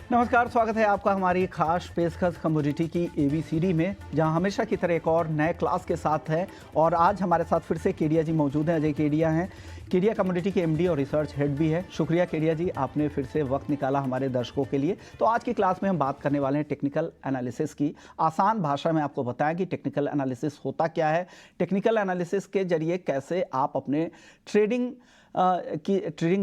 नमस्कार, स्वागत है आपका हमारी खास पेशकश कमोडिटी की एबीसीडी में, जहां हमेशा की तरह एक और नए क्लास के साथ है। और आज हमारे साथ फिर से केडिया जी मौजूद हैं। अजय केडिया हैं, केडिया कमोडिटी के एमडी और रिसर्च हेड भी है। शुक्रिया केडिया जी, आपने फिर से वक्त निकाला हमारे दर्शकों के लिए। तो आज की क्लास में हम बात करने वाले हैं टेक्निकल एनालिसिस की। आसान भाषा में आपको बताएं कि टेक्निकल एनालिसिस होता क्या है, टेक्निकल एनालिसिस के जरिए कैसे आप अपने ट्रेडिंग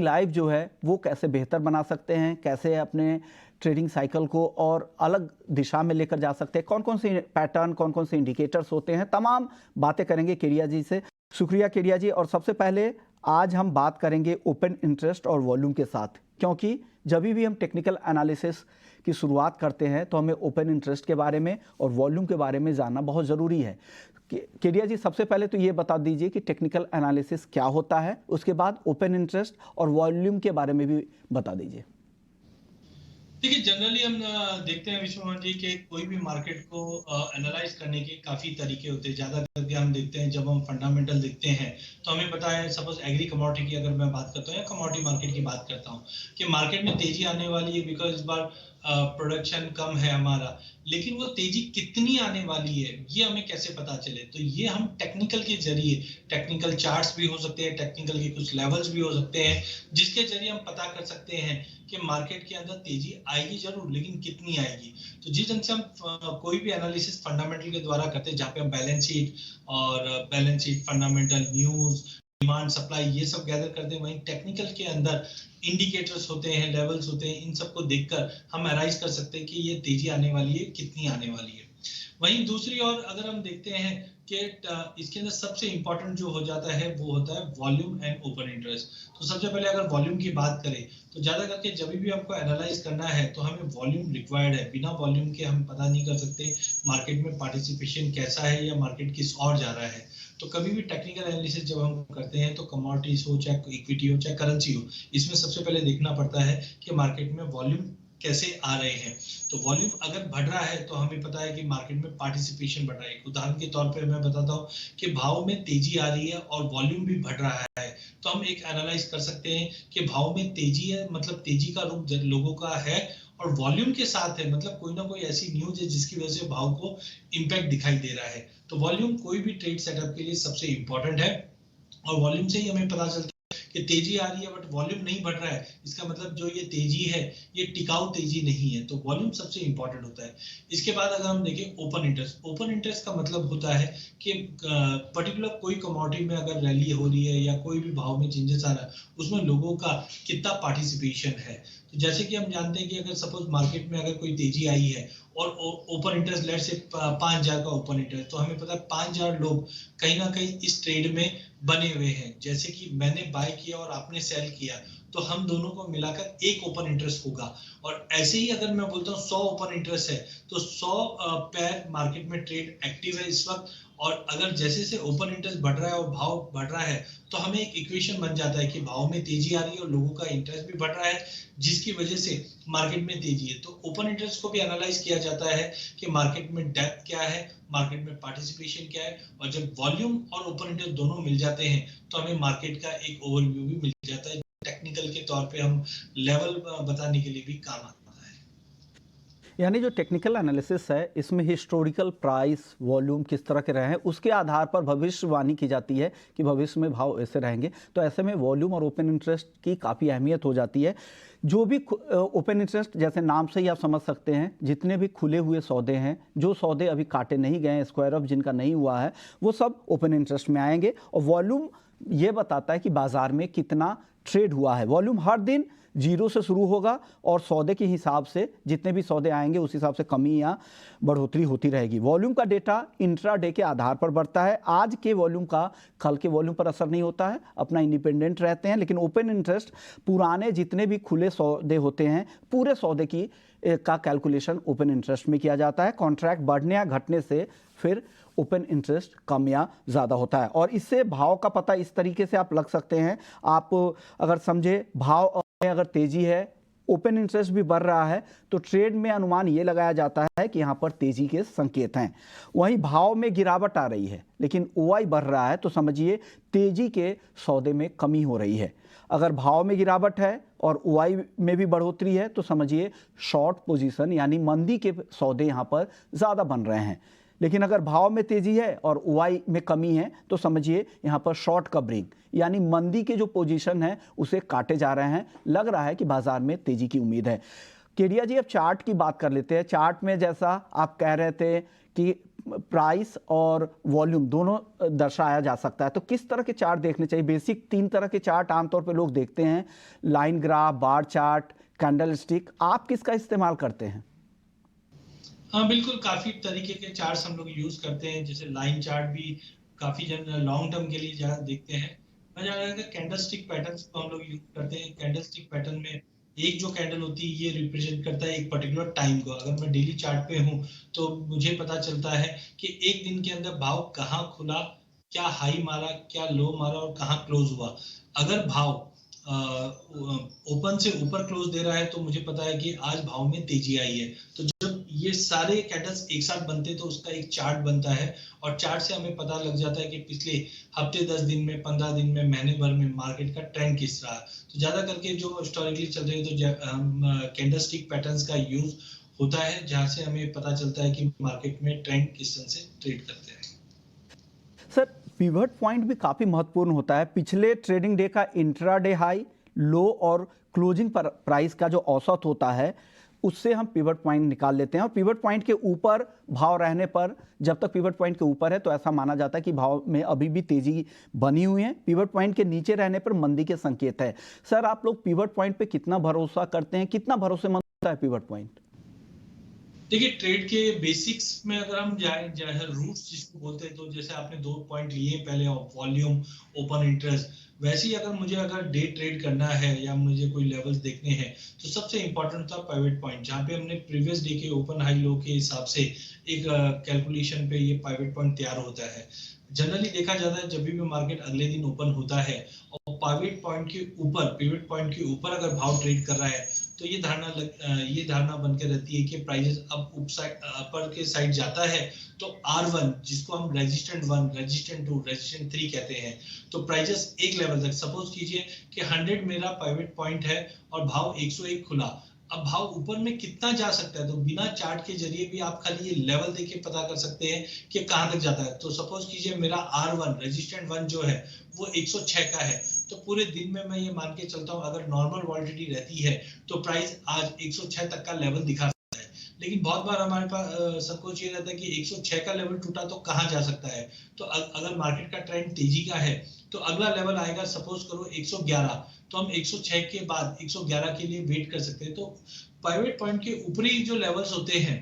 लाइफ जो है वो कैसे बेहतर बना सकते हैं, कैसे अपने ट्रेडिंग साइकिल को और अलग दिशा में लेकर जा सकते हैं, कौन कौन से पैटर्न, कौन कौन से इंडिकेटर्स होते हैं, तमाम बातें करेंगे केडिया जी से। शुक्रिया केडिया जी। और सबसे पहले आज हम बात करेंगे ओपन इंटरेस्ट और वॉल्यूम के साथ, क्योंकि जब भी हम टेक्निकल एनालिसिस की शुरुआत करते हैं तो हमें ओपन इंटरेस्ट के बारे में और वॉल्यूम के बारे में जानना बहुत ज़रूरी है। केडिया जी, सबसे पहले तो ये बता दीजिए कि टेक्निकल एनालिसिस क्या होता है, उसके बाद ओपन इंटरेस्ट और वॉल्यूम के बारे में भी बता दीजिए। देखिए, जनरली हम देखते हैं विश्वनाथ जी कि कोई भी मार्केट को एनालाइज करने के काफ़ी तरीके होते हैं। ज़्यादा करके हम देखते हैं, जब हम फंडामेंटल देखते हैं तो हमें पता है, सपोज एग्री कमोडिटी की अगर मैं बात करता हूँ या कमोडिटी मार्केट की बात करता हूँ, कि मार्केट में तेजी आने वाली है बिकॉज इस बार प्रोडक्शन कम है हमारा, लेकिन वो तेजी कितनी आने वाली है ये हमें कैसे पता चले? तो ये हम टेक्निकल के जरिए, टेक्निकल चार्ट्स भी हो सकते हैं, टेक्निकल के कुछ लेवल्स भी हो सकते हैं, जिसके जरिए हम पता कर सकते हैं कि मार्केट के अंदर तेजी आएगी जरूर, लेकिन कितनी आएगी। तो जिस ढंग से हम कोई भी एनालिसिस फंडामेंटल के द्वारा करते हैं, जहाँ पे हम balance sheet fundamental news, demand supply ये सब गैदर करते हैं, वहीं टेक्निकल के अंदर इंडिकेटर्स होते हैं, लेवल्स होते हैं, इन सबको देखकर हम एनालाइज कर सकते हैं कि ये तेजी आने वाली है, कितनी आने वाली है। वहीं दूसरी ओर अगर हम देखते हैं कि इसके अंदर सबसे इंपॉर्टेंट जो हो जाता है वो होता है वॉल्यूम एंड ओपन इंटरेस्ट। तो सबसे पहले अगर वॉल्यूम की बात करें तो ज्यादा करके जब भी हमको एनालाइज करना है तो हमें वॉल्यूम रिक्वायर्ड है। बिना वॉल्यूम के हम पता नहीं कर सकते मार्केट में पार्टिसिपेशन कैसा है या मार्केट किस ओर जा रहा है। तो कभी भी टेक्निकल एनालिसिस जब हम करते हैं तो कमोडिटीज हो, चाहे इक्विटी हो, चाहे करेंसी हो, इसमें सबसे पहले देखना पड़ता है कि मार्केट में वॉल्यूम कैसे आ रहे हैं। तो वॉल्यूम अगर बढ़ रहा है तो हमें पता है कि मार्केट में पार्टिसिपेशन बढ़ रहा है। उदाहरण के तौर पे मैं बताता हूँ कि भाव में तेजी आ रही है और वॉल्यूम भी बढ़ रहा है, तो हम एक एनालाइज कर सकते हैं कि भाव में तेजी है, मतलब तेजी का रुख लोगों का है, और वॉल्यूम के साथ है, मतलब कोई ना कोई ऐसी न्यूज है जिसकी वजह से भाव को इम्पैक्ट दिखाई दे रहा है। तो वॉल्यूम कोई भी ट्रेड सेटअप के लिए सबसे इंपॉर्टेंट है, और वॉल्यूम से ही हमें पता चलता है कि तेजी आ रही है बट वॉल्यूम नहीं बढ़ रहा है, इसका मतलब जो ये तेजी है ये टिकाऊ तेजी नहीं है। तो वॉल्यूम सबसे इंपॉर्टेंट होता है। इसके बाद अगर हम देखें ओपन इंटरेस्ट, ओपन इंटरेस्ट का मतलब होता है कि पर्टिकुलर कोई कमोडिटी में अगर रैली हो रही है या कोई भी भाव में चेंजेस आ रहा है, उसमें लोगों का कितना पार्टिसिपेशन है। तो जैसे कि हम जानते हैं कि अगर सपोज मार्केट में अगर कोई तेजी आई है और ओपन इंटरेस्ट लेट से 5,000 का ओपन इंटरेस्ट, तो हमें पता है 5,000 लोग कहीं ना कहीं इस ट्रेड में बने हुए हैं। जैसे कि मैंने बाय किया और आपने सेल किया, तो हम दोनों को मिलाकर एक ओपन इंटरेस्ट होगा। और ऐसे ही अगर मैं बोलता हूँ 100 ओपन इंटरेस्ट है तो 100 पैर मार्केट में ट्रेड एक्टिव है इस वक्त। और अगर जैसे से ओपन इंटरेस्ट बढ़ रहा है और भाव बढ़ रहा है तो हमें एक इक्वेशन बन जाता है कि भाव में तेजी आ रही है और लोगों का इंटरेस्ट भी बढ़ रहा है, जिसकी वजह से मार्केट में तेजी है। तो ओपन इंटरेस्ट को भी एनालाइज किया जाता है कि मार्केट में डेप्थ क्या है, मार्केट में पार्टिसिपेशन क्या है, और जब वॉल्यूम और ओपन इंटरेस्ट दोनों मिल जाते हैं तो हमें मार्केट का एक ओवरव्यू भी मिल जाता है, टेक्निकल के तौर पे हम लेवल बताने के लिए भी काम आता है। यानी जो टेक्निकल एनालिसिस है, इसमें हिस्टोरिकल प्राइस, वॉल्यूम किस तरह के रहे हैं, उसके आधार पर भविष्यवाणी की जाती है कि भविष्य में भाव ऐसे रहेंगे। तो ऐसे में वॉल्यूम और ओपन इंटरेस्ट की काफ़ी अहमियत हो जाती है। जो भी ओपन इंटरेस्ट, जैसे नाम से ही आप समझ सकते हैं, जितने भी खुले हुए सौदे हैं, जो सौदे अभी काटे नहीं गए हैं, स्क्वायर ऑफ जिनका नहीं हुआ है, वो सब ओपन इंटरेस्ट में आएंगे। और वॉल्यूम ये बताता है कि बाजार में कितना ट्रेड हुआ है। वॉल्यूम हर दिन जीरो से शुरू होगा और सौदे के हिसाब से जितने भी सौदे आएंगे उस हिसाब से कमी या बढ़ोतरी होती रहेगी। वॉल्यूम का डेटा इंट्राडे के आधार पर बढ़ता है। आज के वॉल्यूम का कल के वॉल्यूम पर असर नहीं होता है, अपना इंडिपेंडेंट रहते हैं। लेकिन ओपन इंटरेस्ट पुराने जितने भी खुले सौदे होते हैं, पूरे सौदे की का कैलकुलेशन ओपन इंटरेस्ट में किया जाता है। कॉन्ट्रैक्ट बढ़ने या घटने से फिर ओपन इंटरेस्ट कम या ज़्यादा होता है। और इससे भाव का पता इस तरीके से आप लग सकते हैं। आप अगर समझे, भाव में अगर तेजी है ओपन इंटरेस्ट भी बढ़ रहा है, तो ट्रेड में अनुमान ये लगाया जाता है कि यहाँ पर तेजी के संकेत हैं। वहीं भाव में गिरावट आ रही है लेकिन ओआई बढ़ रहा है, तो समझिए तेजी के सौदे में कमी हो रही है। अगर भाव में गिरावट है और ओआई में भी बढ़ोतरी है तो समझिए शॉर्ट पोजीशन यानी मंदी के सौदे यहाँ पर ज़्यादा बन रहे हैं। लेकिन अगर भाव में तेजी है और ओआई में कमी है तो समझिए यहाँ पर शॉर्ट कवरिंग यानी मंदी के जो पोजीशन है उसे काटे जा रहे हैं। लग रहा है कि बाजार में तेजी की उम्मीद है। केडिया जी, अब चार्ट की बात कर लेते हैं। चार्ट में जैसा आप कह रहे थे कि प्राइस और वॉल्यूम दोनों दर्शाया जा सकता है, तो किस तरह के चार्ट देखने चाहिए? बेसिक 3 तरह के चार्ट आमतौर पे लोग देखते हैं, line graph, bar chart, candle stick. आप किसका इस्तेमाल करते हैं? हाँ बिल्कुल, काफी तरीके के चार्ट्स हम लोग यूज करते हैं, जैसे लाइन चार्ट भी काफी जन लॉन्ग टर्म के लिए ज्यादा देखते हैं। मैं जान रहा था कैंडल स्टिक पैटर्न्स को हम लोग यूज करते हैं। कैंडल स्टिक पैटर्न में एक जो कैंडल होती है ये रिप्रेजेंट करता है एक पर्टिकुलर टाइम को। अगर मैं डेली चार्ट पे हूँ तो मुझे पता चलता है कि एक दिन के अंदर भाव कहाँ खुला, क्या हाई मारा, क्या लो मारा और कहाँ क्लोज हुआ। अगर भाव ओपन से ऊपर क्लोज दे रहा है तो मुझे पता है कि आज भाव में तेजी आई है। तो जब ये सारे कैंडल्स एक साथ बनते हैं तो उसका एक चार्ट बनता है और चार्ट से हमें पता लग जाता है कि पिछले हफ्ते, 10 दिन में, 15 दिन में, महीने भर में मार्केट का ट्रेंड किस रहा है। तो ज्यादा करके जो हिस्टोरिकली चल रही है तो कैंडल स्टिक पैटर्न्स का यूज होता है, जहां से हमें पता चलता है कि मार्केट में ट्रेंड किस तरह से ट्रेड करते हैं। सर, पिवट पॉइंट भी काफ़ी महत्वपूर्ण होता है। पिछले ट्रेडिंग डे का इंट्राडे हाई, लो और क्लोजिंग पर प्राइस का जो औसत होता है उससे हम पिवट पॉइंट निकाल लेते हैं। और पिवट पॉइंट के ऊपर भाव रहने पर, जब तक पिवट पॉइंट के ऊपर है तो ऐसा माना जाता है कि भाव में अभी भी तेजी बनी हुई है। पिवट पॉइंट के नीचे रहने पर मंदी के संकेत है। सर, आप लोग पिवट पॉइंट पे कितना भरोसा करते हैं? कितना भरोसेमंद होता है पिवट पॉइंट? देखिए, ट्रेड के बेसिक्स में अगर हम जाए रूट्स जिसको बोलते हैं, तो जैसे आपने 2 पॉइंट लिए पहले, वॉल्यूम, ओपन इंटरेस्ट। वैसे ही अगर डे ट्रेड करना है या मुझे कोई लेवल्स देखने हैं तो सबसे इंपॉर्टेंट होता है पाइवट पॉइंट, जहाँ पे हमने प्रीवियस डे के ओपन हाई लो के हिसाब से एक कैलकुलेशन पे ये पाइवट पॉइंट तैयार होता है। जनरली देखा जाता है जब भी मार्केट अगले दिन ओपन होता है और पिवट पॉइंट के ऊपर अगर भाव ट्रेड कर रहा है तो ये धारणा बनकर रहती है कि प्राइसेस अब अपर के साइड जाता है तो R1, जिसको हम रेजिस्टेंट 1, रेजिस्टेंट 2, रेजिस्टेंट 3 कहते हैं, तो प्राइसेस एक लेवल तक, सपोज कीजिए कि 100 मेरा पिवट पॉइंट है और भाव 101 खुला। अब भाव ऊपर में कितना जा सकता है, तो बिना चार्ट के जरिए भी आप खाली ये लेवल देके पता कर सकते हैं कि कहां तक जाता है। तो सपोज कीजिए मेरा R1, रेजिस्टेंट 1 जो है वो 106 का है, तो पूरे दिन में मैं ये मान के चलता हूं अगर नॉर्मल वॉलिटिलिटी रहती है तो प्राइस आज 106 तक का लेवल दिखा सकता है। लेकिन बहुत बार हमारे पास सबको ये रहता है कि 106 का लेवल टूटा तो कहां जा सकता है। तो अगर मार्केट का ट्रेंड तेजी का है तो अगला लेवल आएगा, सपोज करो 111, तो हम 106 के बाद 111 के लिए वेट कर सकते हैं। तो पिवट पॉइंट के ऊपरी जो लेवल्स होते हैं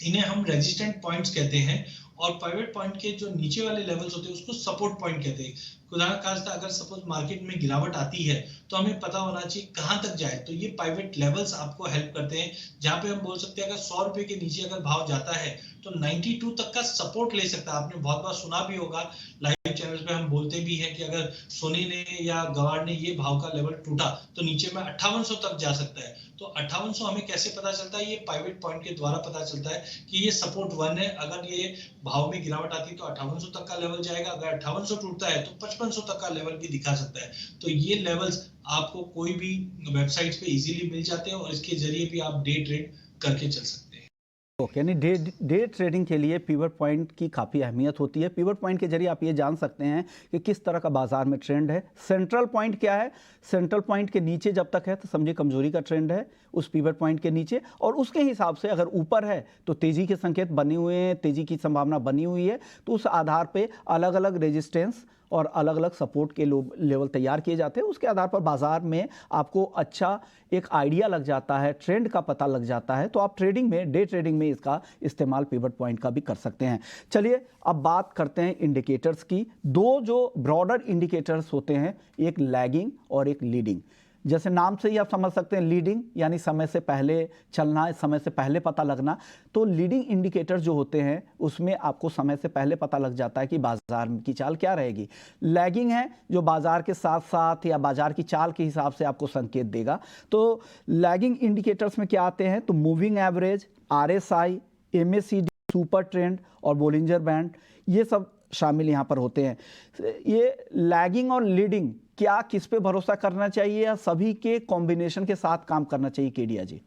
इन्हें हम रेजिस्टेंट पॉइंट्स कहते हैं और पिवट पॉइंट के जो नीचे वाले लेवल्स होते हैं उसको सपोर्ट पॉइंट कहते हैं। उदाहरण खास अगर सपोज मार्केट में गिरावट आती है तो हमें पता होना चाहिए कहां तक जाए, तो ये पिवट लेवल्स आपको हेल्प करते हैं, जहां पे हम बोल सकते हैं अगर 100 रुपए के नीचे अगर भाव जाता है तो 92 तक का सपोर्ट ले सकता है। आपने बहुत बार सुना भी होगा, लाइव चैनल पे हम बोलते भी हैं कि अगर सोनी ने या गवार ने ये भाव का लेवल टूटा तो नीचे में 5800 तक जा सकता है। तो 5800 हमें कैसे पता चलता है? ये पिवट पॉइंट के द्वारा पता चलता है कि ये सपोर्ट 1 है। अगर ये भाव में गिरावट आती है तो 5800 तक का लेवल जाएगा, अगर 5800 टूटता है तो 5500 तक का लेवल भी दिखा सकता है। तो ये लेवल्स आपको कोई भी वेबसाइट्स पे इजीली मिल जाते हैं और इसके जरिए भी आप डे ट्रेड करके चल सकते हैं। ओके, यानी डे ट्रेडिंग के लिए पिवट पॉइंट की काफ़ी अहमियत होती है। पिवट पॉइंट के जरिए आप ये जान सकते हैं कि किस तरह का बाजार में ट्रेंड है। सेंट्रल पॉइंट क्या है? सेंट्रल पॉइंट के नीचे जब तक है तो समझिए कमजोरी का ट्रेंड है उस पिवट पॉइंट के नीचे, और उसके हिसाब से अगर ऊपर है तो तेज़ी के संकेत बने हुए हैं, तेज़ी की संभावना बनी हुई है। तो उस आधार पर अलग अलग रेजिस्टेंस और अलग अलग सपोर्ट के लेवल तैयार किए जाते हैं। उसके आधार पर बाजार में आपको अच्छा एक आइडिया लग जाता है, ट्रेंड का पता लग जाता है। तो आप ट्रेडिंग में, डे ट्रेडिंग में इसका इस्तेमाल पिवट पॉइंट का भी कर सकते हैं। चलिए अब बात करते हैं इंडिकेटर्स की। दो जो ब्रॉडर इंडिकेटर्स होते हैं, एक लैगिंग और एक लीडिंग। जैसे नाम से ही आप समझ सकते हैं, लीडिंग यानी समय से पहले चलना, समय से पहले पता लगना। तो लीडिंग इंडिकेटर जो होते हैं उसमें आपको समय से पहले पता लग जाता है कि बाजार की चाल क्या रहेगी। लैगिंग है जो बाजार के साथ साथ या बाजार की चाल के हिसाब से आपको संकेत देगा। तो लैगिंग इंडिकेटर्स में क्या आते हैं, तो moving average, RSI, MACD, super trend और बोलिंजर बैंड, ये सब शामिल यहाँ पर होते हैं। ये लैगिंग और लीडिंग क्या किस पे भरोसा करना चाहिए या सभी के कॉम्बिनेशन के साथ काम करना चाहिए, केडिया जी?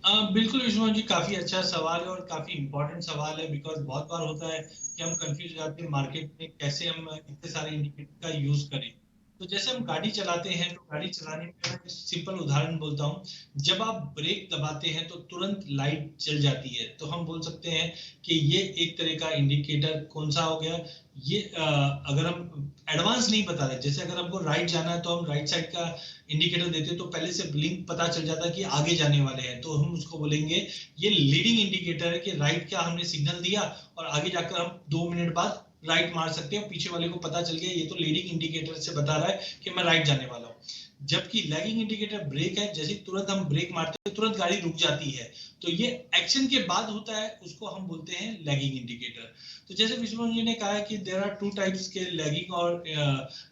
बिल्कुल विश्वनाथ जी, काफी अच्छा सवाल है और काफी इंपॉर्टेंट सवाल है, बिकॉज बहुत बार होता है कि हम कंफ्यूज हो जाते हैं मार्केट में कैसे हम इतने सारे इंडिकेटर का यूज करें। तो जैसे हम गाड़ी चलाते हैं तो गाड़ी चलाने में मैं सिंपल उदाहरण बोलता हूँ, जब आप ब्रेक दबाते हैं तो तुरंत लाइट जल जाती है, तो हम बोल सकते हैं कि ये एक तरह का इंडिकेटर कौन सा हो गया। ये अगर हम एडवांस नहीं बता रहे, जैसे अगर हमको राइट जाना है तो हम राइट साइड का इंडिकेटर देते हैं तो पहले से ब्लिंक पता चल जाता है कि आगे जाने वाले हैं, तो हम उसको बोलेंगे ये लीडिंग इंडिकेटर है कि राइट का हमने सिग्नल दिया और आगे जाकर हम 2 मिनट बाद राइट मार सकते हैं, पीछे वाले को पता चल गया ये तो लीडिंग इंडिकेटर से बता रहा है कि मैं राइट जाने वाला हूँ। जबकि लैगिंग इंडिकेटर ब्रेक है, जैसे तुरंत हम ब्रेक मारते हैं तुरंत गाड़ी रुक जाती है, तो ये एक्शन के बाद होता है, उसको हम बोलते हैं लैगिंग इंडिकेटर। तो जैसे विश्वनाथ जी ने कहा कि देयर आर 2 टाइप्स के, लैगिंग और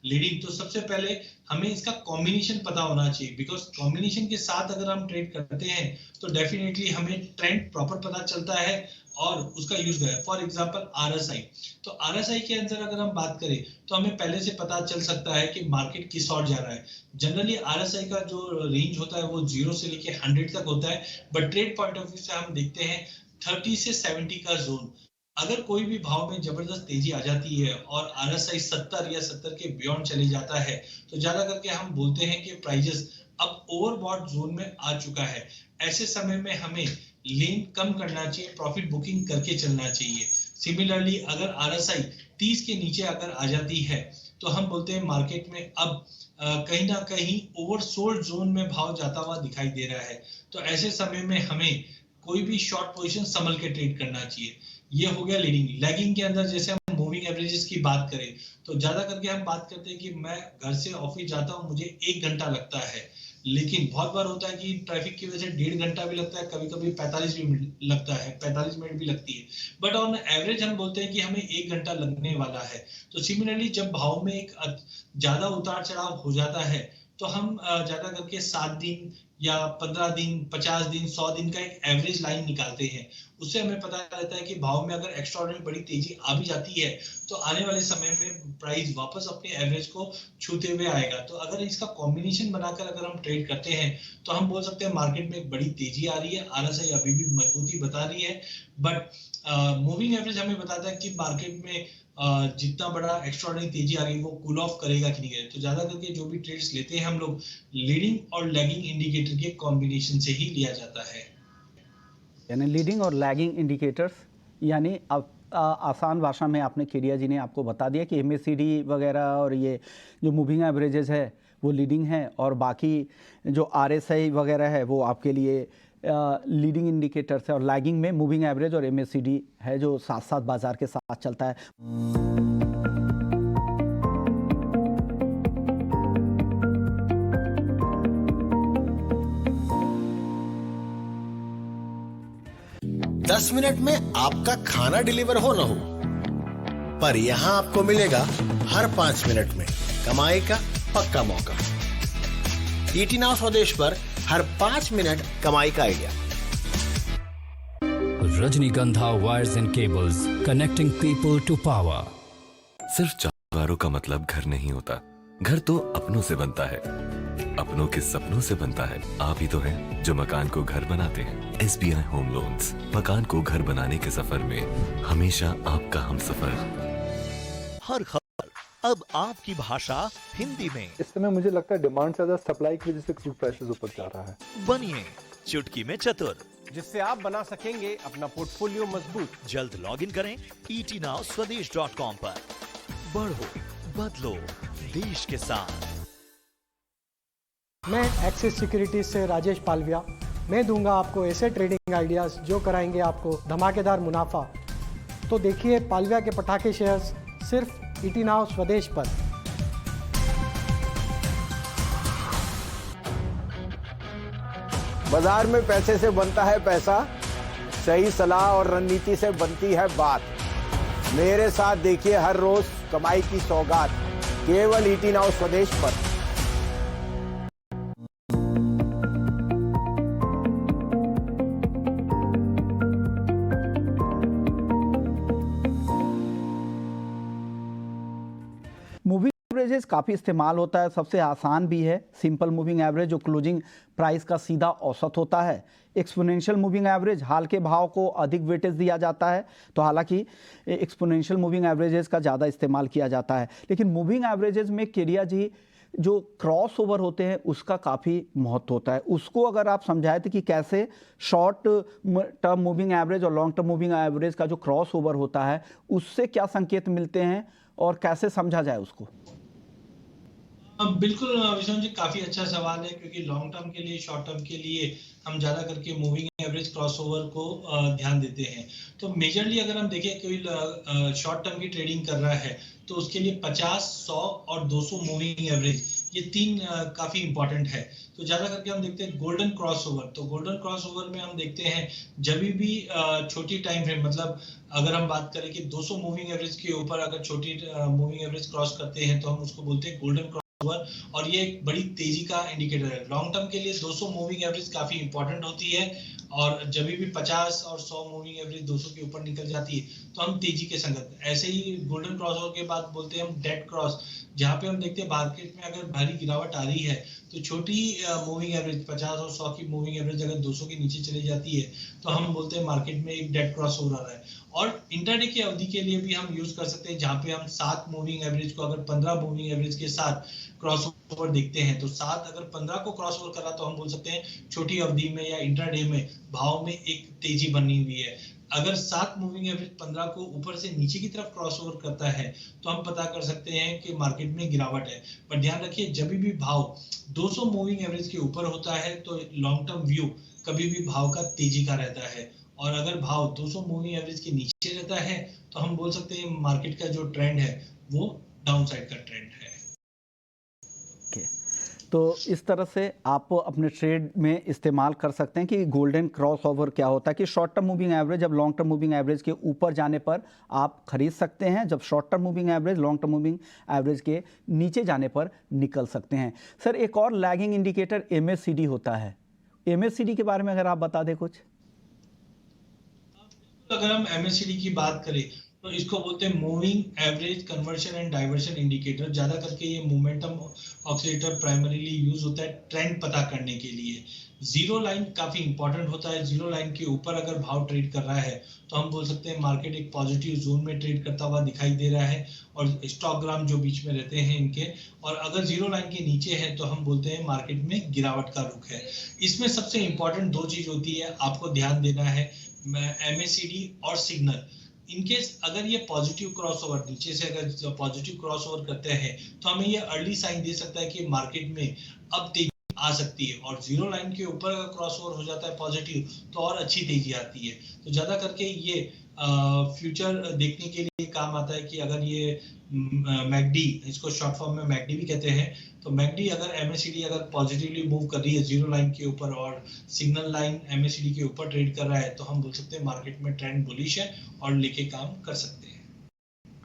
लीडिंग। तो सबसे पहले हमें इसका कॉम्बिनेशन पता होना चाहिए, बिकॉज कॉम्बिनेशन के साथ अगर हम ट्रेड करते हैं तो डेफिनेटली हमें ट्रेंड प्रॉपर पता चलता है और उसका यूज करें। फॉर एग्जांपल RSI, तो RSI के अंदर अगर हम बात करें तो हमें पहले से पता चल सकता है कि मार्केट किस ओर जा रहा है। जनरली RSI का जो रेंज होता है वो 0 से लेके 100 तक होता है, but trade point of view से हम देखते हैं 30 से 70 का जोन। अगर कोई भी भाव में जबरदस्त तेजी आ जाती है और RSI 70 या 70 के बियॉन्ड चले जाता है, तो ज्यादा करके हम बोलते हैं कि प्राइजेस अब ओवरबॉट जोन में आ चुका है। ऐसे समय में हमें लेन कम करना चाहिए, प्रॉफिट बुकिंग करके चलना चाहिए। सिमिलरली अगर RSI 30 के नीचे अगर आ जाती है तो हम बोलते हैं मार्केट में अब कहीं ना कहीं ओवरसोल्ड जोन में भाव जाता हुआ दिखाई दे रहा है। तो ऐसे समय में हमें कोई भी शॉर्ट पोजीशन संभल के ट्रेड करना चाहिए। ये हो गया लीडिंग। लैगिंग के अंदर जैसे हम मूविंग एवरेजेस की बात करें तो ज्यादा करके हम बात करते हैं कि मैं घर से ऑफिस जाता हूँ, मुझे 1 घंटा लगता है, लेकिन बहुत बार होता है कि ट्रैफिक की वजह से 1.5 घंटा भी लगता है, कभी कभी 45 भी लगता है, 45 मिनट भी लगती है, बट ऑन एवरेज हम बोलते हैं कि हमें 1 घंटा लगने वाला है। तो सिमिलरली जब भाव में एक ज्यादा उतार चढ़ाव हो जाता है तो हम ज्यादा करके 7 दिन या 15 दिन, 50 दिन, 100 दिन का एक एवरेज लाइन निकालते हैं। उससे हमें पता रहता है कि भाव में अगर एक्स्ट्राऑर्डिनरी बड़ी तेजी आ भी जाती है तो आने वाले समय में प्राइस वापस अपने एवरेज को छूते हुए आएगा। तो अगर इसका कॉम्बिनेशन बनाकर अगर हम ट्रेड करते हैं तो हम बोल सकते हैं मार्केट में एक बड़ी तेजी आ रही है, RSI अभी भी मजबूती बता रही है, बट मूविंग एवरेज हमें बताता है कि मार्केट में जितना बड़ा एक्स्ट्राऑर्डिनरी तेजी आ रही है वो कूल ऑफ करेगा कि नहीं करेगा। तो ज्यादा करके जो भी ट्रेड्स लेते हैं हम लोग लीडिंग और लैगिंग इंडिकेटर के कॉम्बिनेशन से ही लिया जाता है। यानी लीडिंग और लैगिंग इंडिकेटर्स, यानी अब आसान भाषा में आपने, केडिया जी ने आपको बता दिया कि MACD वगैरह और ये जो मूविंग एवरेजेस है वो लीडिंग है और बाकी जो RSI वगैरह है वो आपके लिए लीडिंग इंडिकेटर्स है, और लैगिंग में मूविंग एवरेज और MACD है जो साथ साथ बाजार के साथ चलता है। दस मिनट में आपका खाना डिलीवर हो न हो, पर यहां आपको मिलेगा हर 5 मिनट में कमाई का पक्का मौका। ईटी नाउ स्वदेश पर हर 5 मिनट कमाई का idea. Rajnigandha wires and cables, connecting people to power. सिर्फ चादरों का मतलब घर नहीं होता, घर तो अपनों से बनता है, अपनों के सपनों से बनता है। आप ही तो हैं जो मकान को घर बनाते हैं। SBI होम लोन्स, मकान को घर बनाने के सफर में हमेशा आपका हमसफर। हर खबर अब आपकी भाषा हिंदी में। इस समय मुझे लगता है डिमांड से ज्यादा सप्लाई की वजह से क्रूड प्राइसेस ऊपर जा रहा है। बनिए चुटकी में चतुर, जिससे आप बना सकेंगे अपना पोर्टफोलियो मजबूत। जल्द लॉगिन करें etnowswadesh.com पर। बढ़ो बदलो देश के साथ। मैं एक्सिस सिक्योरिटीज से राजेश पालविया। मैं दूंगा आपको ऐसे ट्रेडिंग आइडियाज जो कराएंगे आपको धमाकेदार मुनाफा। तो देखिए पालविया के पटाखे शेयर्स सिर्फ ईटी नाउ स्वदेश पर। बाजार में पैसे से बनता है पैसा, सही सलाह और रणनीति से बनती है बात। मेरे साथ देखिए हर रोज कमाई की सौगात, केवल ईटी नाउ स्वदेश पर। मूविंग एवरेजेस काफ़ी इस्तेमाल होता है, सबसे आसान भी है। सिंपल मूविंग एवरेज जो क्लोजिंग प्राइस का सीधा औसत होता है। एक्सपोनेंशियल मूविंग एवरेज हाल के भाव को अधिक वेटेज दिया जाता है, तो हालांकि एक्सपोनेंशियल मूविंग एवरेजेस का ज़्यादा इस्तेमाल किया जाता है। लेकिन मूविंग एवरेजेस में केरिया जी जो क्रॉस ओवर होते हैं उसका काफ़ी महत्व होता है। उसको अगर आप समझाए थे कि कैसे शॉर्ट टर्म मूविंग एवरेज और लॉन्ग टर्म मूविंग एवरेज का जो क्रॉस ओवर होता है उससे क्या संकेत मिलते हैं और कैसे समझा जाए उसको। बिल्कुल विष्णु जी, काफी अच्छा सवाल है, क्योंकि लॉन्ग टर्म के लिए, शॉर्ट टर्म के लिए हम ज्यादा करके मूविंग एवरेज क्रॉसओवर को ध्यान देते हैं। तो मेजरली अगर हम देखें कोई शॉर्ट टर्म की ट्रेडिंग कर रहा है तो उसके लिए 50, 100 और 200 मूविंग एवरेज, ये तीन काफी इंपॉर्टेंट है। तो ज्यादा करके हम देखते हैं गोल्डन क्रॉसओवर। तो गोल्डन क्रॉसओवर में हम देखते हैं जब भी छोटी टाइम फ्रेम, मतलब अगर हम बात करें कि 200 मूविंग एवरेज के ऊपर अगर छोटी मूविंग एवरेज क्रॉस करते हैं तो हम उसको बोलते हैं गोल्डन, और ये एक बड़ी तेजी का इंडिकेटर है। लॉन्ग टर्म के लिए 200 मूविंग एवरेज काफी इंपॉर्टेंट होती है, और जब भी 50 और 100 मूविंग एवरेज 200 के ऊपर निकल जाती है तो हम तेजी के संगत। ऐसे ही गोल्डन क्रॉसओवर के बाद बोलते हैं हम डेड क्रॉस, जहां पे हम देखते हैं मार्केट में अगर भारी गिरावट आ रही है तो छोटी मूविंग एवरेज 50 और 100 की मूविंग एवरेज अगर 200 के नीचे चली जाती है तो हम बोलते हैं मार्केट में एक डेड क्रॉस ओवर आ रहा है। और इंट्राडे की अवधि के लिए भी हम यूज कर सकते हैं, जहां पे हम 7 मूविंग एवरेज को अगर 15 मूविंग एवरेज के साथ क्रॉस ओवर देखते हैं तो 7 अगर 15 को क्रॉस ओवर करा तो हम बोल सकते हैं छोटी अवधि में या इंट्राडे में भाव में एक तेजी बनी हुई है। अगर 7 मूविंग एवरेज 15 को ऊपर से नीचे की तरफ क्रॉस ओवर करता है तो हम पता कर सकते हैं कि मार्केट में गिरावट है। पर ध्यान रखिए, जब भी भाव 200 मूविंग एवरेज के ऊपर होता है तो लॉन्ग टर्म व्यू कभी भी भाव का तेजी का रहता है, और अगर भाव 200 मूविंग एवरेज के नीचे रहता है तो हम बोल सकते हैं मार्केट का जो ट्रेंड है वो डाउन साइड का ट्रेंड है। तो इस तरह से आप अपने ट्रेड में इस्तेमाल कर सकते हैं कि गोल्डन क्रॉस ओवर क्या होता है, कि शॉर्ट टर्म मूविंग एवरेज जब लॉन्ग टर्म मूविंग एवरेज के ऊपर जाने पर आप खरीद सकते हैं, जब short term moving average long term moving average के नीचे जाने पर निकल सकते हैं। सर, एक और लैगिंग इंडिकेटर MACD होता है, MACD के बारे में अगर आप बता दें कुछ। अगर हम MACD की बात करें तो इसको बोलते हैं moving average conversion and diversion indicator. ज्यादा करके ये मोमेंटम ऑक्सीलेटर प्राइमरीली यूज होता है ट्रेंड पता करने के लिए। जीरो लाइन काफी इंपॉर्टेंट होता है। जीरो लाइन के ऊपर अगर भाव ट्रेड कर रहा है तो हम बोल सकते हैं मार्केट एक पॉजिटिव जोन में ट्रेड करता हुआ दिखाई दे रहा है, और स्टॉकग्राम जो बीच में रहते हैं इनके, और अगर जीरो लाइन के नीचे है तो हम बोलते हैं मार्केट में गिरावट का रुख है। इसमें सबसे इंपॉर्टेंट 2 चीज होती है, आपको ध्यान देना है, MACD और सिग्नल। इनकेस अगर ये पॉजिटिव क्रॉसओवर नीचे से अगर पॉजिटिव क्रॉसओवर करते हैं तो हमें ये अर्ली साइन दे सकता है कि मार्केट में अब तेजी आ सकती है, और जीरो लाइन के ऊपर अगर क्रॉसओवर हो जाता है पॉजिटिव तो और अच्छी तेजी आती है। तो ज्यादा करके ये फ्यूचर देखने के लिए काम आता है कि अगर ये मैकडी, इसको शॉर्ट फॉर्म में मैकडी भी कहते हैं, तो मैकडी अगर MACD अगर पॉजिटिवली मूव कर रही है जीरो लाइन के ऊपर और सिग्नल लाइन MACD के ऊपर ट्रेड कर रहा है तो हम बोल सकते हैं मार्केट में ट्रेंड बुलिश है और लेके काम कर सकते हैं।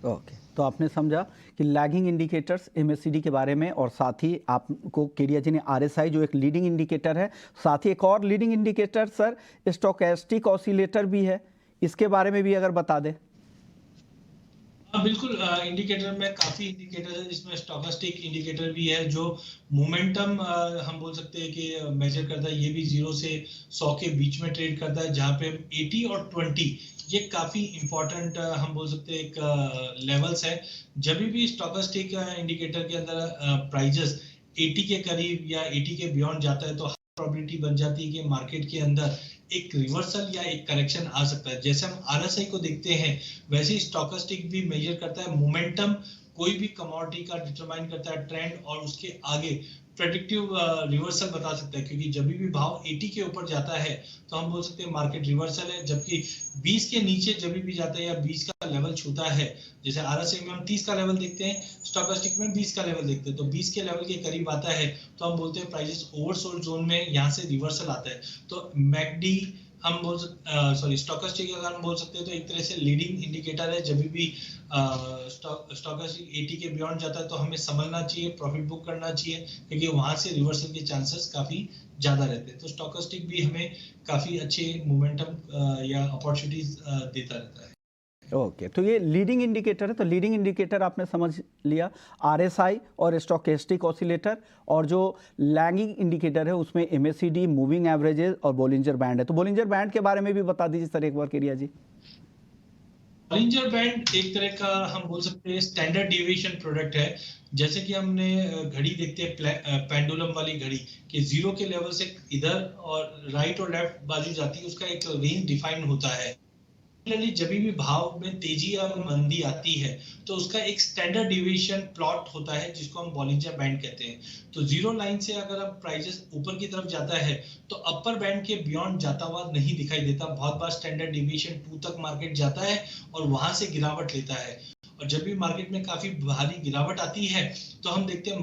ओके, तो आपने समझा कि लैगिंग इंडिकेटर्स MACD के बारे में, और साथ ही आपको केडिया जी ने RSI जो एक लीडिंग इंडिकेटर है, साथ ही एक और leading indicator sir stochastic oscillator भी है, इसके बारे में भी अगर बता दें। बिल्कुल, इंडिकेटर में काफी इंडिकेटर है, जिसमें स्टोकेस्टिक इंडिकेटर भी है जो मोमेंटम हम बोल सकते हैं कि मेजर करता है। ये भी 0 से 100 के बीच में ट्रेड करता है, जहां पे 80 और 20 ये काफी इंपॉर्टेंट हम बोल सकते हैं एक लेवल्स है। जब भी स्टोकेस्टिक इंडिकेटर के अंदर प्राइजेस 80 के करीब या 80 के बियॉन्ड जाता है तो प्रोबेबिलिटी बन जाती है कि मार्केट के अंदर एक रिवर्सल या एक करेक्शन आ सकता है। जैसे हम RSI को देखते हैं वैसे ही स्टोकेस्टिक भी मेजर करता है मोमेंटम, कोई भी कमोडिटी का डिटरमाइन करता है ट्रेंड, और उसके आगे प्रेडिक्टिव रिवर्सल बता सकता है, क्योंकि जब भी भाव 80 के ऊपर जाता है तो हम बोल सकते हैं मार्केट रिवर्सल है, जबकि 20 के नीचे जब भी जाता है या 20 का लेवल छूता है, जैसे RSI में हम 30 का लेवल देखते हैं, स्टोकेस्टिक में 20 का लेवल देखते हैं, तो 20 के लेवल के करीब आता है तो हम बोलते हैं प्राइसेस ओवरसोल्ड जोन में यहाँ से रिवर्सल आता है। तो मैकडी हम स्टोकेस्टिक अगर हम बोल सकते हैं तो एक तरह से लीडिंग इंडिकेटर है। जब भी स्टोकेस्टिक 80 के बियॉन्ड जाता है तो हमें समझना चाहिए, प्रॉफिट बुक करना चाहिए, क्योंकि वहां से रिवर्सल के चांसेस काफी ज्यादा रहते हैं। तो स्टोकेस्टिक भी हमें काफी अच्छे मोमेंटम या अपॉर्चुनिटीज देता रहता है। ओके, तो ये लीडिंग इंडिकेटर है। तो लीडिंग इंडिकेटर आपने समझ लिया, RSI और स्टोकेस्टिक ऑसिलेटर, और जो लैगिंग इंडिकेटर है उसमें MACD, मूविंग एवरेजेस और बोलिंजर बैंड है। तो बोलिंजर बैंड के बारे में भी बता दीजिए सर एक बार केरिया जी। बोलिंजर बैंड एक तरह का हम बोल सकते हैं स्टैंडर्ड डिविएशन प्रोडक्ट है। जैसे कि हमने घड़ी देखते हैं पेंडुलम वाली घड़ी कि जीरो के लेवल से इधर और राइट और लेफ्ट बाजू जाती है, उसका एक रेंज डिफाइन होता है। जब भी भाव में तेजी या मंदी आती है तो उसका एक स्टैंडर्ड डिविएशन प्लॉट होता है जिसको हम बॉलिंजर बैंड कहते हैं। तो जीरो लाइन से अगर अब प्राइसेस ऊपर की तरफ जाता है तो अपर बैंड के बियॉन्ड जाता हुआ नहीं दिखाई देता। बहुत बार स्टैंडर्ड डिविएशन 2 तक मार्केट जाता है और वहां से गिरावट लेता है, और जब भी मार्केट में काफी भारी गिरावट आती है तो हम देखते हैं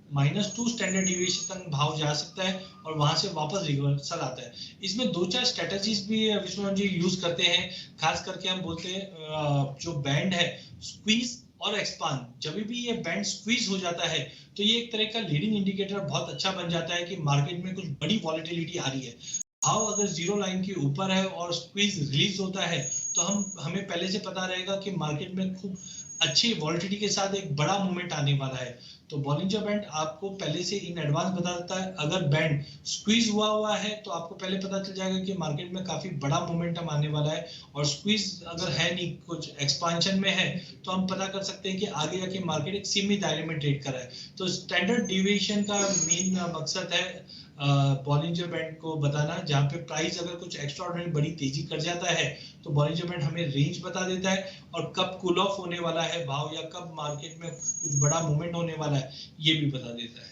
-2 स्टैंडर्ड डिविएशन तक भाव जा सकता है और वहां से वापस रिवर्सल आता है। इसमें 2-4 स्ट्रेटजीज भी विश्वनाथ जी यूज करते हैं। खास करके हम बोलते हैं जो बैंड है स्क्वीज और एक्सपांड, जब भी ये बैंड स्क्वीज हो जाता है तो ये एक तरह का लीडिंग इंडिकेटर बहुत अच्छा बन जाता है कि मार्केट में कुछ बड़ी वॉलेटिलिटी आ रही है। भाव अगर जीरो लाइन के ऊपर है और स्क्वीज रिलीज होता है तो हमें पहले से पता रहेगा कि मार्केट में खूब अच्छी वॉलेटिलिटी के साथ एक बड़ा मूवमेंट आने वाला है। तो बॉलिंजर बैंड आपको पहले से इन एडवांस बता देता है। अगर बैंड स्क्वीज हुआ है तो आपको पहले पता चल जाएगा कि मार्केट में काफी बड़ा मोमेंटम आने वाला है, और स्क्वीज अगर है नहीं, कुछ एक्सपांशन में है, तो हम पता कर सकते हैं कि आगे जाके मार्केट एक सीमित दायरे में ट्रेड कर रहा है। तो स्टैंडर्ड डिविएशन का मेन मकसद है बॉलिंजर बैंड को बताना, जहां पे प्राइस अगर कुछ एक्स्ट्राऑर्डिनरी बड़ी तेजी कर जाता है तो बॉलिंजर बैंड हमें रेंज बता देता है, और कब कूल ऑफ होने वाला है भाव या कब मार्केट में कुछ बड़ा मूवमेंट होने वाला है ये भी बता देता है।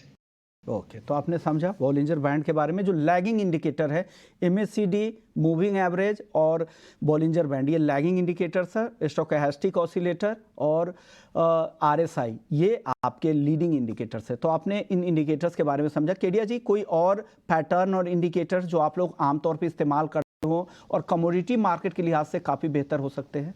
ओके, तो आपने समझा बॉलिंजर बैंड के बारे में। जो लैगिंग इंडिकेटर है MACD, मूविंग एवरेज और बॉलिंजर बैंड, ये lagging indicator sir, stochastic oscillator और RSI, ये आपके लीडिंग इंडिकेटर्स है। तो आपने इन इंडिकेटर्स के बारे में समझा। केडिया जी, कोई और पैटर्न और इंडिकेटर्स जो आप लोग आमतौर पर इस्तेमाल करते हो और कमोडिटी मार्केट के लिहाज से काफ़ी बेहतर हो सकते हैं?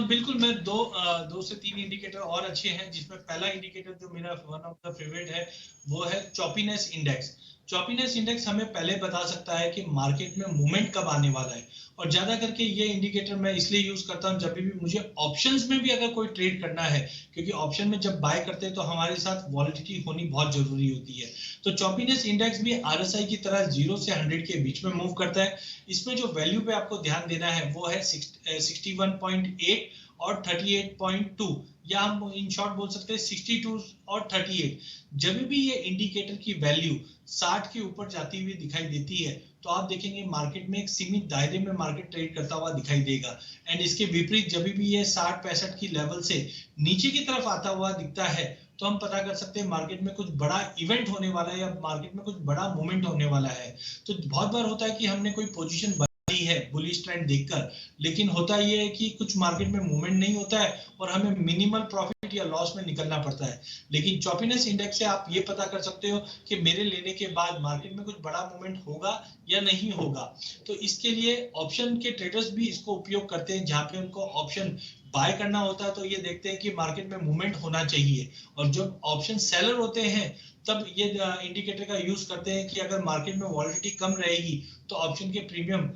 बिल्कुल, मैं दो से तीन इंडिकेटर और अच्छे हैं, जिसमें पहला इंडिकेटर जो मेरा वन ऑफ द फेवरेट है वो है चॉपीनेस इंडेक्स। चॉपीनेस इंडेक्स हमें पहले बता सकता है कि मार्केट में मूवमेंट कब आने वाला है, और ज्यादा करके ये इंडिकेटर मैं इसलिए यूज करता हूं जब भी मुझे ऑप्शंस में भी अगर कोई ट्रेड करना है, क्योंकि ऑप्शन में जब बाय करते हैं तो हमारे साथ वॉलेटिलिटी होनी बहुत जरूरी होती है। तो चॉपीनेस इंडेक्स भी RSI की तरह 0 से 100 के बीच में मूव करता है। इसमें जो वैल्यू पे आपको ध्यान देना है वो है 61.8 और 38.2, या हम इन शॉर्ट बोल सकते हैं 62 और 38। जब भी ये इंडिकेटर की वैल्यू 60 के ऊपर जाती हुई दिखाई देती है तो आप देखेंगे मार्केट में एक सीमित दायरे में मार्केट ट्रेड करता हुआ दिखाई देगा। एंड इसके विपरीत जब भी ये 60-65 की लेवल से नीचे की तरफ आता हुआ दिखता है तो हम पता कर सकते हैं मार्केट में कुछ बड़ा इवेंट होने वाला है या मार्केट में कुछ बड़ा मूवमेंट होने वाला है। तो बहुत बार होता है कि हमने कोई पोजीशन बनाई है बुलिश ट्रेंड देखकर, लेकिन होता ये है कि कुछ मार्केट में मूवमेंट नहीं होता है और हमें मिनिमल प्रॉफिट या लॉस में निकलना पड़ता है। लेकिन चॉपीनेस इंडेक्स से आप ये पता कर सकते हो कि मेरे लेने के बाद मार्केट में कुछ बड़ा मूवमेंट होगा या नहीं होगा। तो इसके लिए ऑप्शन के ट्रेडर्स भी इसको उपयोग करते हैं, जहां पे उनको ऑप्शन बाय करना होता है तो ये देखते हैं कि मार्केट में मूवमेंट होना चाहिए, और जब ऑप्शन सेलर होते हैं तब ये इंडिकेटर का यूज करते हैं कि अगर मार्केट में वॉलेटिलिटी कम रहेगी तो ऑप्शन के प्रीमियम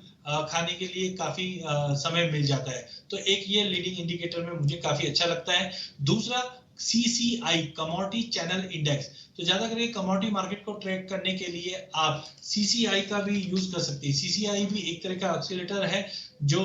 खाने के लिए काफी समय मिल जाता है। तो एक ये लीडिंग इंडिकेटर में मुझे काफी अच्छा लगता है। दूसरा CCI, कमोडिटी चैनल इंडेक्स। तो ज्यादा करके कमोडिटी मार्केट को ट्रेड करने के लिए आप CCI का भी यूज कर सकते हैं। CCI भी एक तरह का ऑसिलेटर है जो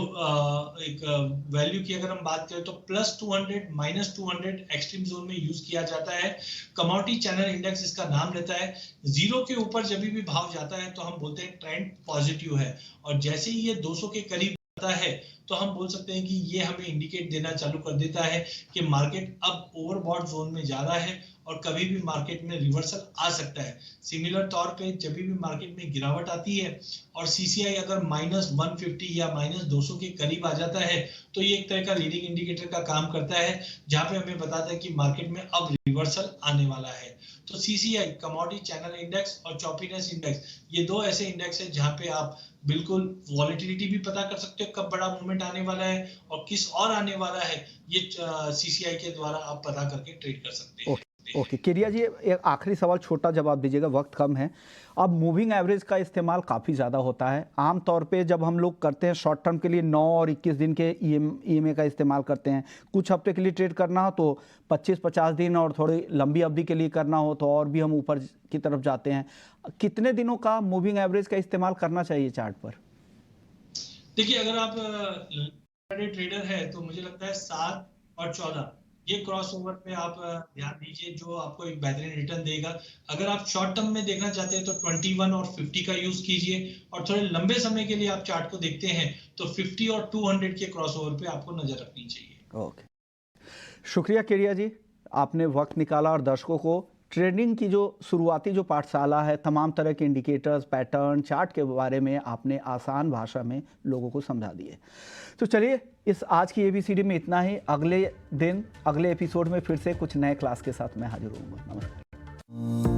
एक वैल्यू की अगर हम बात करें तो +200 -200 एक्सट्रीम जोन में यूज किया जाता है। कमोडिटी चैनल इंडेक्स इसका नाम लेता है। 0 के ऊपर जब भी भाव जाता है तो हम बोलते हैं ट्रेंड पॉजिटिव है, और जैसे ही ये 200 के करीब है तो हम बोल सकते हैं कि ये हमें इंडिकेट देना चालू कर देता है कि मार्केट अब ओवरबॉट जोन में जा रहा है और कभी भी मार्केट में रिवर्सल आ सकता है। सिमिलर तौर पे जब भी मार्केट में गिरावट आती है और सीसीआई अगर -150 या -200 के करीब आ जाता है तो ये एक तरह का लीडिंग इंडिकेटर का काम करता है, जहां पे हमें बताता है कि मार्केट में अब रिवर्सल आने वाला है। तो सीसीआई कमोडिटी चैनल इंडेक्स और चॉपीनेस इंडेक्स, ये दो ऐसे इंडेक्स है जहां पे आप बिल्कुल वॉलेटिलिटी भी पता कर सकते हो, कब बड़ा मूवमेंट आने वाला है और किस और आने वाला है, ये सीसीआई के द्वारा आप पता करके ट्रेड कर सकते हैं। ओके केरिया जी, एक आखिरी सवाल, छोटा जवाब दीजिएगा, वक्त कम है। अब मूविंग एवरेज का इस्तेमाल काफ़ी ज़्यादा होता है आमतौर पे जब हम लोग करते हैं शॉर्ट टर्म के लिए 9 और 21 दिन के ईएमए का इस्तेमाल करते हैं। कुछ हफ्ते के लिए ट्रेड करना हो तो 25-50 दिन और थोड़ी लंबी अवधि के लिए करना हो तो और भी हम ऊपर की तरफ जाते हैं। कितने दिनों का मूविंग एवरेज का इस्तेमाल करना चाहिए चार्ट पर? देखिए, अगर आप ट्रेडर है तो मुझे लगता है 7 और 14 ये क्रॉसओवर पे आप ध्यान दीजिए, जो आपको एक बेहतरीन रिटर्न देगा। अगर आप शॉर्ट टर्म में देखना चाहते हैं तो 21 और 50 का यूज कीजिए, और थोड़े लंबे समय के लिए आप चार्ट को देखते हैं तो 50 और 200 के क्रॉसओवर पे आपको नजर रखनी चाहिए। ओके, शुक्रिया केरिया जी, आपने वक्त निकाला और दर्शकों को ट्रेडिंग की जो शुरुआती जो पाठशाला है, तमाम तरह के इंडिकेटर्स, पैटर्न, चार्ट के बारे में आपने आसान भाषा में लोगों को समझा दिए। तो चलिए, इस आज की ABCD में इतना ही। अगले दिन अगले एपिसोड में फिर से कुछ नए क्लास के साथ मैं हाजिर होऊंगा। नमस्कार।